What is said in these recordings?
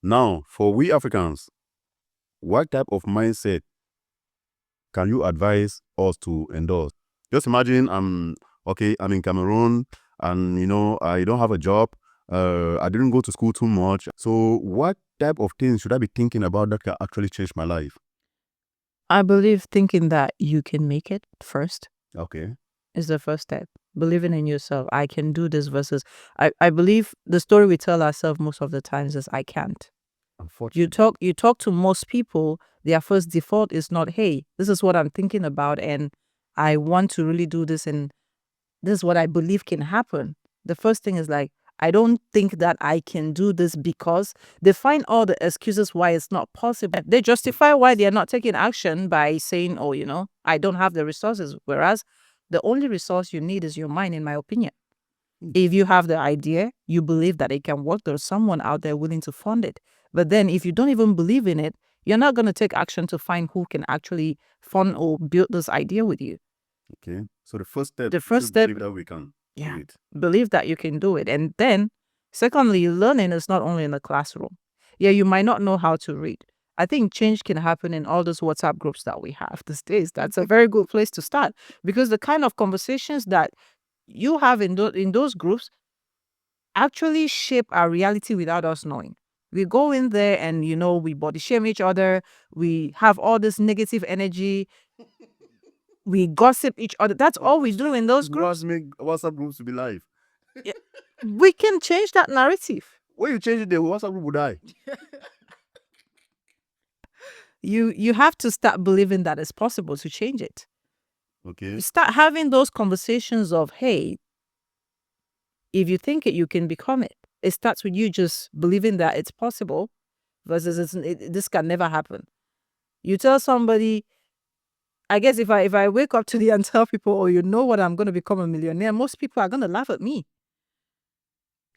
Now, for we Africans, what type of mindset can you advise us to endorse? Just imagine I'm in Cameroon and I don't have a job. I didn't go to school too much. So what type of things should I be thinking about that can actually change my life? I believe thinking that you can make it first Okay. is the first step. Believing in yourself. I can do this versus I believe the story we tell ourselves most of the times is I can't. Unfortunately. You talk to most people, their first default is not, hey, this is what I'm thinking about and I want to really do this and this is what I believe can happen. The first thing is like, I don't think that I can do this because they find all the excuses why it's not possible. They justify why they're not taking action by saying, oh, I don't have the resources. Whereas the only resource you need is your mind, in my opinion. If you have the idea, you believe that it can work, there's someone out there willing to fund it. But then if you don't even believe in it, you're not going to take action to find who can actually fund or build this idea with you. Okay. So the first step, The first step, believe that we can do it. believe that you can do it. And then, secondly, learning is not only in the classroom. Yeah, you might not know how to read. I think change can happen in all those WhatsApp groups that we have these days. That's a very good place to start because the kind of conversations that you have in those groups actually shape our reality without us knowing. We go in there and, we body shame each other. We have all this negative energy. We gossip each other. That's all we do in those groups. Make WhatsApp groups to be live. Yeah. We can change that narrative. When you change it, the WhatsApp group will die. You have to start believing that it's possible to change it. Okay. Start having those conversations of, hey, if you think it, you can become it. It starts with you just believing that it's possible versus this can never happen. You tell somebody, I guess if I wake up today and tell people, oh, you know what, I'm going to become a millionaire, most people are going to laugh at me.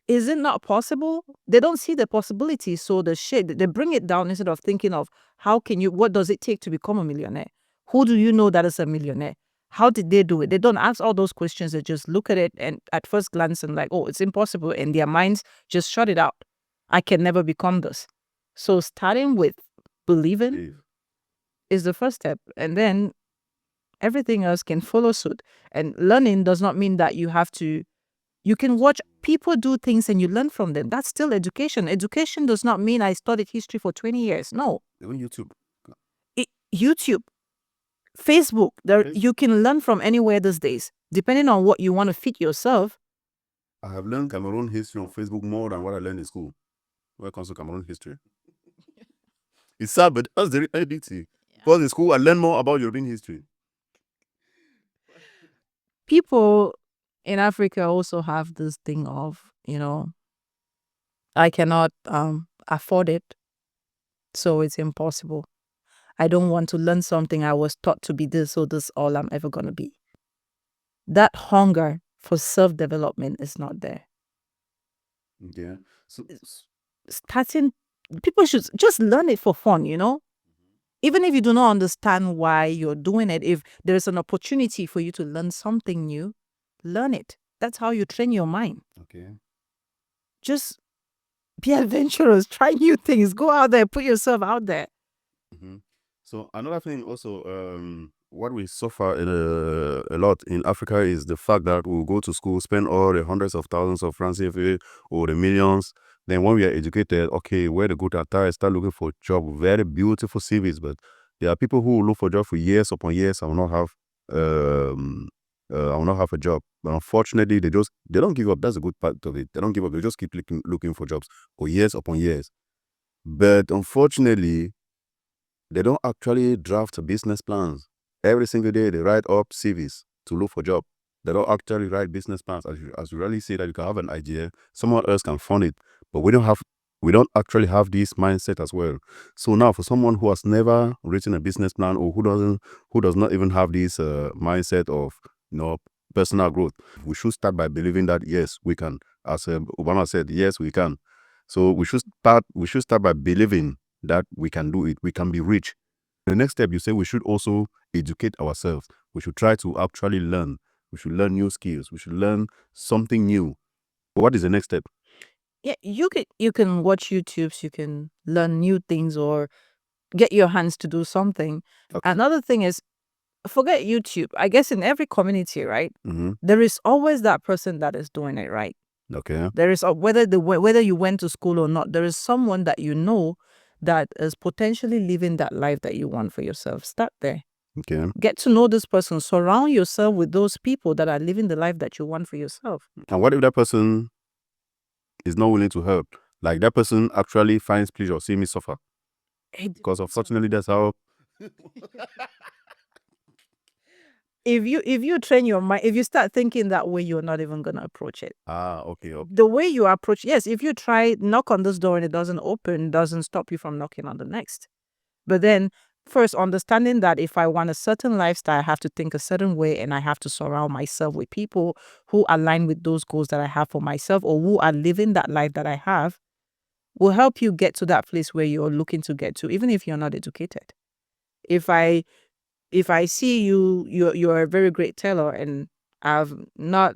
Is it not possible? They don't see the possibility. So they bring it down instead of thinking of what does it take to become a millionaire? Who do you know that is a millionaire? How did they do it? They don't ask all those questions. They just look at it and at first glance and like, oh, it's impossible. And their minds just shut it out. I can never become this. So starting with believing is the first step. And then everything else can follow suit. And learning does not mean that you can watch people do things and you learn from them. That's still education. Education does not mean I studied history for 20 years. No. Even YouTube. YouTube, Facebook, you can learn from anywhere these days, depending on what you want to fit yourself. I have learned Cameroon history on Facebook more than what I learned in school when it comes to Cameroon history. It's sad, but that's the reality. Because in school, I learned more about European history. People in Africa also have this thing of, I cannot afford it, so it's impossible. I don't want to learn something I was taught to be this, so this is all I'm ever going to be. That hunger for self-development is not there. Yeah. So people should just learn it for fun, Even if you do not understand why you're doing it, if there's an opportunity for you to learn something new, learn it. That's how you train your mind. Okay. Just be adventurous, try new things, go out there, put yourself out there. Mm-hmm. So another thing also, what we suffer a lot in Africa is the fact that we'll go to school, spend all the hundreds of thousands of francs CFA or the millions. Then when we are educated, okay, where the good attire, start looking for a job, very beautiful CVs, but there are people who will look for a job for years upon years and will not have I will not have a job. But unfortunately, they don't give up. That's a good part of it. They don't give up. They just keep looking for jobs for years upon years. But unfortunately, they don't actually draft business plans. Every single day, they write up CVs to look for job. They don't actually write business plans. As you really say that you can have an idea, someone else can fund it, but we don't actually have this mindset as well. So now, for someone who has never written a business plan or who does not even have this mindset of personal growth, we should start by believing that yes, we can. As Obama said, yes, we can. So we should start by believing that we can do it. We can be rich. The next step, you say we should also educate ourselves. We should try to actually learn. We should learn new skills. We should learn something new. What is the next step? Yeah, you can watch YouTubes, you can learn new things or get your hands to do something. Okay. Another thing is, forget YouTube. I guess in every community, right, Mm-hmm. there is always that person that is doing it right. Okay. There is whether you went to school or not, there is someone that you know that is potentially living that life that you want for yourself. Start there. Okay. Get to know this person. Surround yourself with those people that are living the life that you want for yourself. And what if that person is not willing to help? Like that person actually finds pleasure seeing me suffer. Because unfortunately, that's how. If you train your mind, if you start thinking that way, you're not even gonna approach it. Okay. The way you approach, yes, if you try knock on this door and it doesn't open, doesn't stop you from knocking on the next. But then first understanding that if I want a certain lifestyle, I have to think a certain way and I have to surround myself with people who align with those goals that I have for myself or who are living that life that I have, will help you get to that place where you're looking to get to, even if you're not educated. If I see you're a very great tailor and I've not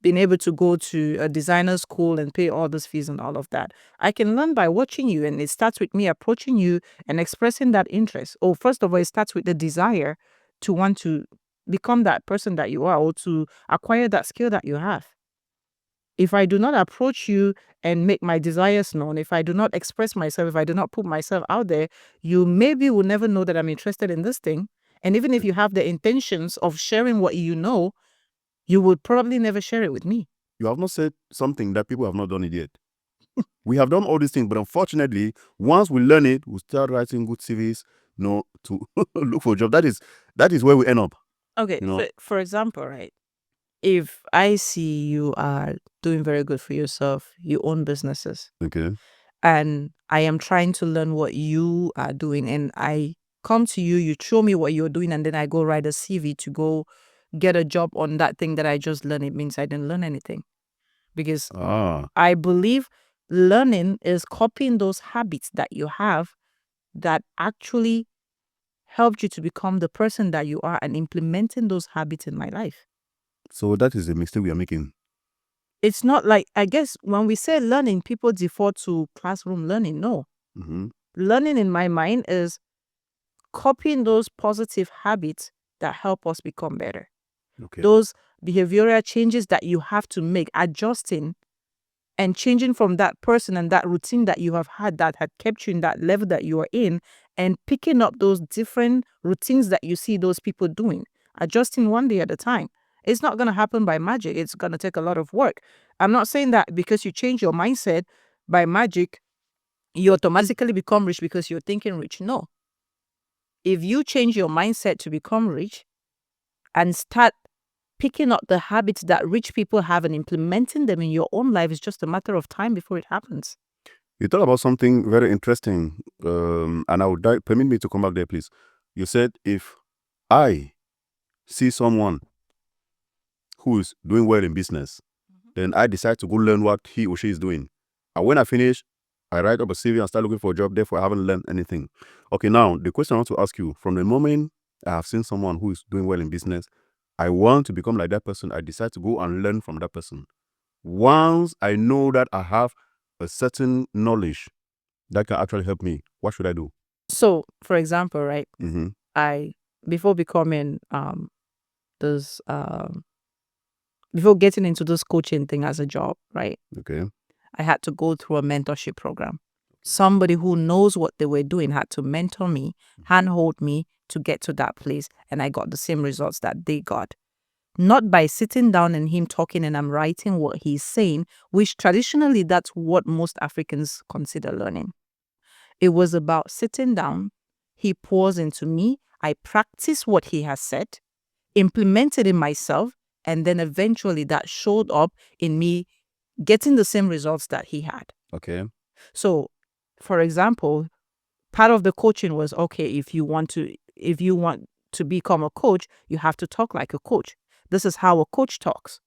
been able to go to a designer school and pay all those fees and all of that, I can learn by watching you. And it starts with me approaching you and expressing that interest. Oh, first of all, it starts with the desire to want to become that person that you are or to acquire that skill that you have. If I do not approach you and make my desires known, if I do not express myself, if I do not put myself out there, you maybe will never know that I'm interested in this thing. And even if you have the intentions of sharing what you know, you would probably never share it with me. You have not said something that people have not done it yet. We have done all these things, but unfortunately, once we learn it, we start writing good CVs, to look for a job. That is where we end up. Okay, for example, right? If I see you are doing very good for yourself, you own businesses, Okay. and I am trying to learn what you are doing, and I come to you, you show me what you're doing, and then I go write a CV to go get a job on that thing that I just learned, it means I didn't learn anything. Because I believe learning is copying those habits that you have that actually helped you to become the person that you are and implementing those habits in my life. So that is the mistake we are making. It's not like, I guess when we say learning, people default to classroom learning. No. Mm-hmm. Learning in my mind is copying those positive habits that help us become better. Okay. Those behavioral changes that you have to make, adjusting and changing from that person and that routine that you have had that had kept you in that level that you are in, and picking up those different routines that you see those people doing, adjusting one day at a time. It's not going to happen by magic. It's going to take a lot of work. I'm not saying that because you change your mindset by magic, you automatically become rich because you're thinking rich. No. If you change your mindset to become rich and start picking up the habits that rich people have and implementing them in your own life, is just a matter of time before it happens. You talk about something very interesting, and I would permit me to come back there, please. You said if I see someone who is doing well in business, then I decide to go learn what he or she is doing. And when I finish, I write up a CV and start looking for a job. Therefore, I haven't learned anything. Okay, now the question I want to ask you: from the moment I have seen someone who is doing well in business, I want to become like that person. I decide to go and learn from that person. Once I know that I have a certain knowledge that can actually help me, what should I do? So, for example, right, Mm-hmm. I before becoming this before getting into this coaching thing as a job, right, Okay. I had to go through a mentorship program. Somebody who knows what they were doing had to mentor me, handhold me to get to that place, and I got the same results that they got. Not by sitting down and him talking and I'm writing what he's saying, which traditionally that's what most Africans consider learning. It was about sitting down, he pours into me, I practice what he has said, implemented in myself, and then eventually that showed up in me getting the same results that he had. Okay. So, for example, part of the coaching was, okay, if you want to become a coach, you have to talk like a coach. This is how a coach talks.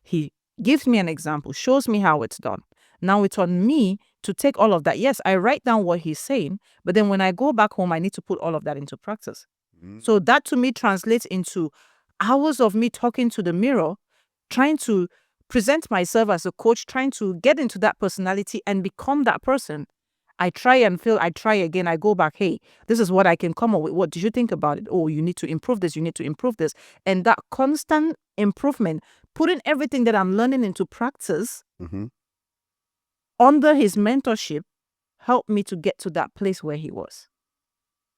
He gives me an example, shows me how it's done. Now it's on me to take all of that. Yes, I write down what he's saying, but then when I go back home, I need to put all of that into practice. So that to me translates into hours of me talking to the mirror, trying to present myself as a coach, trying to get into that personality and become that person. I try and fail, I try again, I go back, hey, this is what I can come up with. What did you think about it? Oh, you need to improve this, you need to improve this. And that constant improvement, putting everything that I'm learning into practice under his mentorship, helped me to get to that place where he was.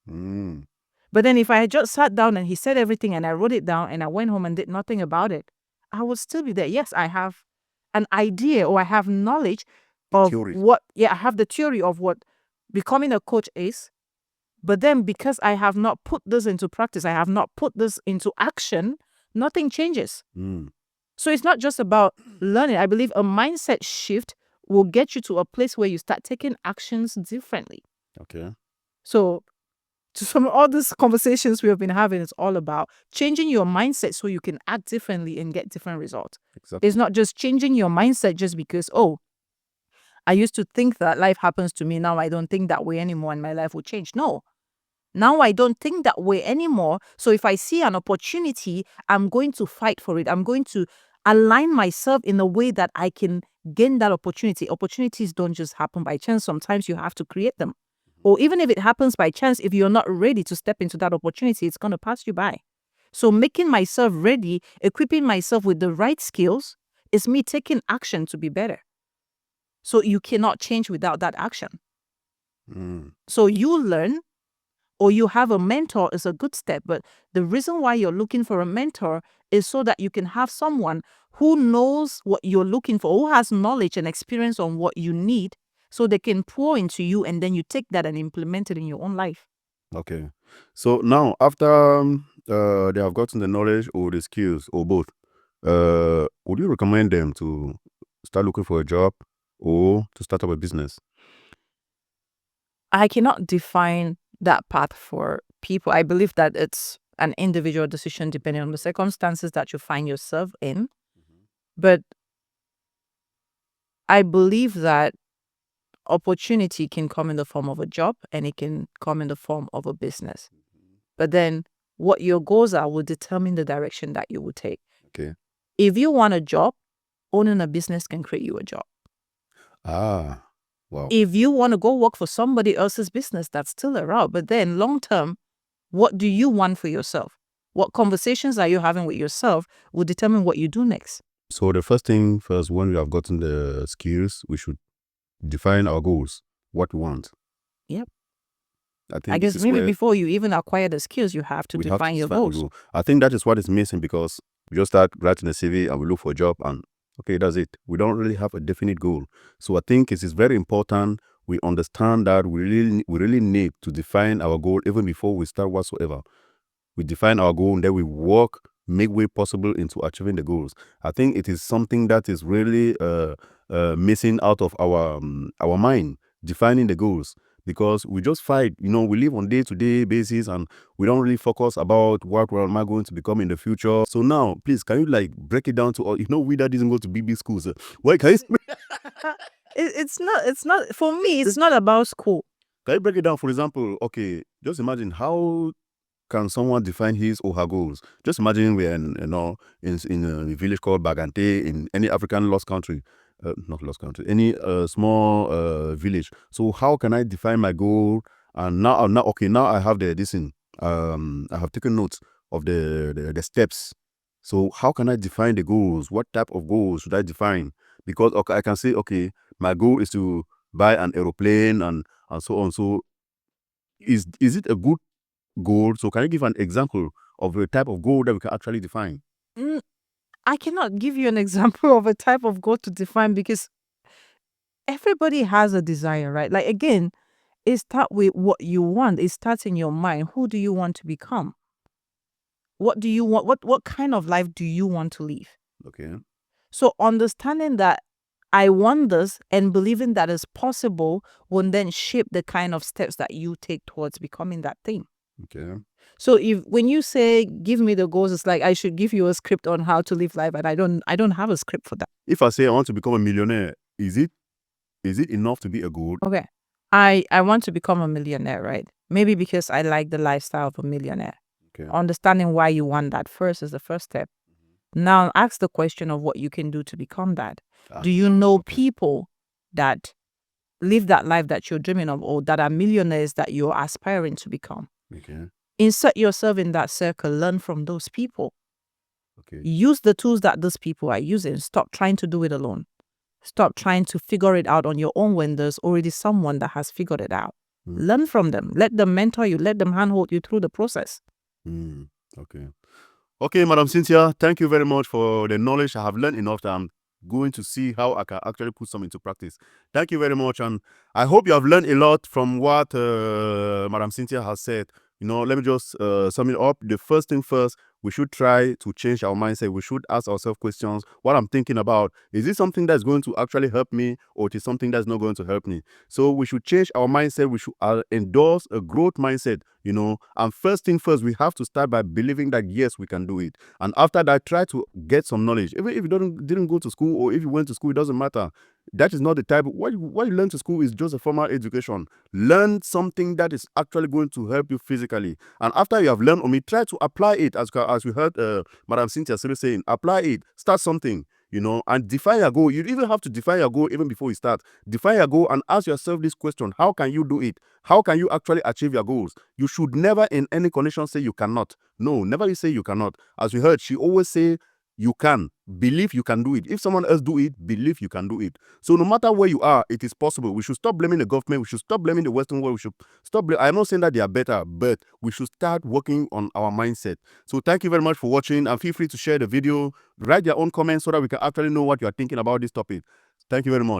But then if I had just sat down and he said everything and I wrote it down and I went home and did nothing about it, I would still be there. Yes, I have an idea or I have knowledge of what, I have the theory of what becoming a coach is. But then because I have not put this into practice, I have not put this into action, nothing changes. So it's not just about learning. I believe a mindset shift will get you to a place where you start taking actions differently. Okay. So from all these conversations we have been having, it's all about changing your mindset so you can act differently and get different results. Exactly. It's not just changing your mindset just because, oh, I used to think that life happens to me. Now I don't think that way anymore and my life will change. No. Now I don't think that way anymore. So if I see an opportunity, I'm going to fight for it. I'm going to align myself in a way that I can gain that opportunity. Opportunities don't just happen by chance. Sometimes you have to create them. Or even if it happens by chance, if you're not ready to step into that opportunity, it's going to pass you by. So making myself ready, equipping myself with the right skills, is me taking action to be better. So you cannot change without that action. So you learn or you have a mentor is a good step. But the reason why you're looking for a mentor is so that you can have someone who knows what you're looking for, who has knowledge and experience on what you need, so they can pour into you and then you take that and implement it in your own life. Okay. So now, after they have gotten the knowledge or the skills or both, would you recommend them to start looking for a job or to start up a business? I cannot define that path for people. I believe that it's an individual decision depending on the circumstances that you find yourself in. But I believe that opportunity can come in the form of a job and it can come in the form of a business. But then what your goals are will determine the direction that you will take. Okay. If you want a job, owning a business can create you a job. Ah, wow. If you want to go work for somebody else's business, that's still a route. But then long term, what do you want for yourself? What conversations are you having with yourself will determine what you do next. So the first thing first, when we have gotten the skills, we should define our goals, what we want. Yep. I guess maybe before you even acquire the skills, you have to define your goals. I think that is what is missing, because we just start writing a CV and we look for a job and okay, that's it. We don't really have a definite goal. So I think it is very important we understand that we really need to define our goal even before we start whatsoever. We define our goal and then we work, make way possible into achieving the goals. I think it is something that is really missing out of our mind, defining the goals. Because we just fight, we live on day-to-day basis and we don't really focus about what am I going to become in the future. So now, please, can you break it down to all? We that doesn't go to big schools. Why can you? It's not for me. It's not about school. Can you break it down? For example, okay, just imagine how can someone define his or her goals? Just imagine we're in a village called Bagante in any African lost country. Not lost country, any small village. So how can I define my goal? And now I have I have taken notes of the steps. So how can I define the goals? What type of goals should I define? Because I can say, okay, my goal is to buy an aeroplane and so on. So is it a good goal? So can you give an example of a type of goal that we can actually define? I cannot give you an example of a type of goal to define because everybody has a desire, right? Again, it starts with what you want. It starts in your mind. Who do you want to become? What do you want? What kind of life do you want to live? Okay. So understanding that I want this and believing that it's possible will then shape the kind of steps that you take towards becoming that thing. Okay. So when you say give me the goals, it's like I should give you a script on how to live life, and I don't have a script for that. If I say I want to become a millionaire, is it enough to be a goal? Okay. I want to become a millionaire, right? Maybe because I like the lifestyle of a millionaire. Okay. Understanding why you want that first is the first step. Now ask the question of what you can do to become that. Ah, Do you know okay. people that live that life that you're dreaming of, or that are millionaires that you're aspiring to become? Okay. Insert yourself in that circle, learn from those people. Okay. Use the tools that those people are using. Stop trying to do it alone. Stop trying to figure it out on your own when there's already someone that has figured it out. Mm. Learn from them. Let them mentor you. Let them handhold you through the process. Okay. Okay, Madam Cynthia, thank you very much for the knowledge. I have learned enough that I'm going to see how I can actually put some into practice. Thank you very much. And I hope you have learned a lot from what Madam Cynthia has said. Let me just sum it up. The first thing first, we should try to change our mindset. We should ask ourselves questions. What I'm thinking about, is this something that's going to actually help me, or it is something that's not going to help me? So we should change our mindset. We should endorse a growth mindset, And first thing first, we have to start by believing that, yes, we can do it. And after that, try to get some knowledge. Even if you didn't go to school, or if you went to school, it doesn't matter. That is not the type. What you learn to school is just a formal education. Learn something that is actually going to help you physically. And after you have learned try to apply it, as we heard Mme Synthia Sirri saying, apply it, start something, and define your goal. You even have to define your goal even before you start. Define your goal and ask yourself this question: how can you do it? How can you actually achieve your goals? You should never in any condition say you cannot. No, never you say you cannot. As we heard, she always say you can. Believe you can do it. If someone else do it, believe you can do it. So no matter where you are, it is possible. We should stop blaming the government. We should stop blaming the Western world. We should stop I'm not saying that they are better, but we should start working on our mindset. So thank you very much for watching, and feel free to share the video. Write your own comments so that we can actually know what you are thinking about this topic. Thank you very much.